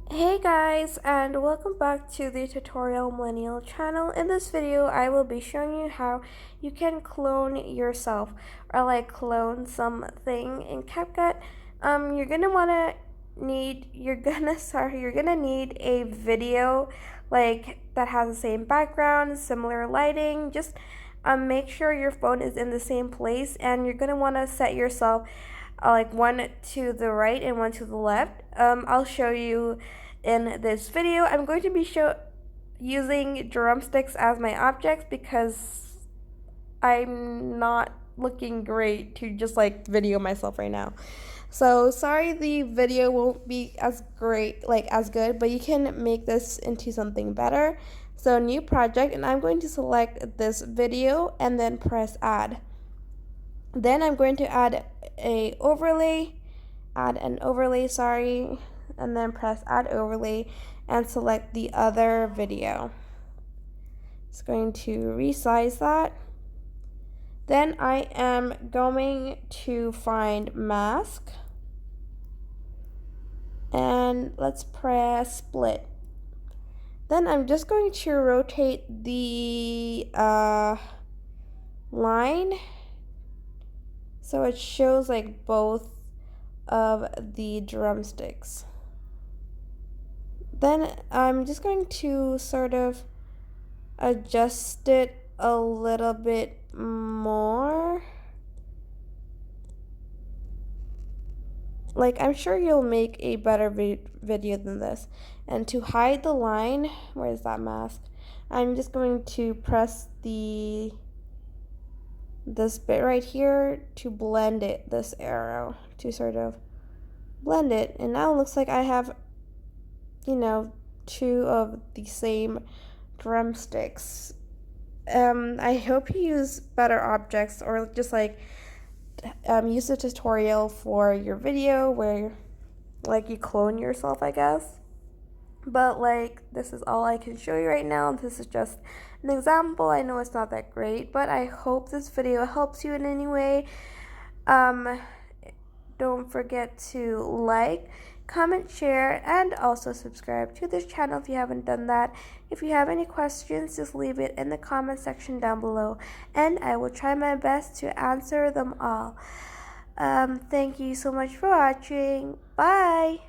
Hey guys, and welcome back to the Tutorial Millennial channel. In this video, I will be showing you how you can clone yourself or clone something in CapCut. You're gonna need a video that has the same background, similar lighting. Just make sure your phone is in the same place, and you're gonna want to set yourself one to the right and one to the left. I'll show you in this video. I'm going to be using drumsticks as my objects because I'm not looking great to just video myself right now. So sorry the video won't be as great, as good, but you can make this into something better. So new project, and I'm going to select this video and then press add. Then I'm going to add an overlay, and then press add overlay and select the other video. It's going to resize that. Then I am going to find mask, and let's press split. Then I'm just going to rotate the line so it shows both of the drumsticks. Then I'm just going to sort of adjust it a little bit more. I'm sure you'll make a better video than this. And to hide the line, where is that mask? I'm just going to press this bit right here to blend it, this arrow, to sort of blend it. And now it looks like I have, two of the same drumsticks. I hope you use better objects, or just use a tutorial for your video where you clone yourself, I guess. But this is all I can show you right now. This is just an example. I know it's not that great, but I hope this video helps you in any way. Don't forget to like, comment, share, and also subscribe to this channel if you haven't done that. If you have any questions, just leave it in the comment section down below, and I will try my best to answer them all. Thank you so much for watching. Bye!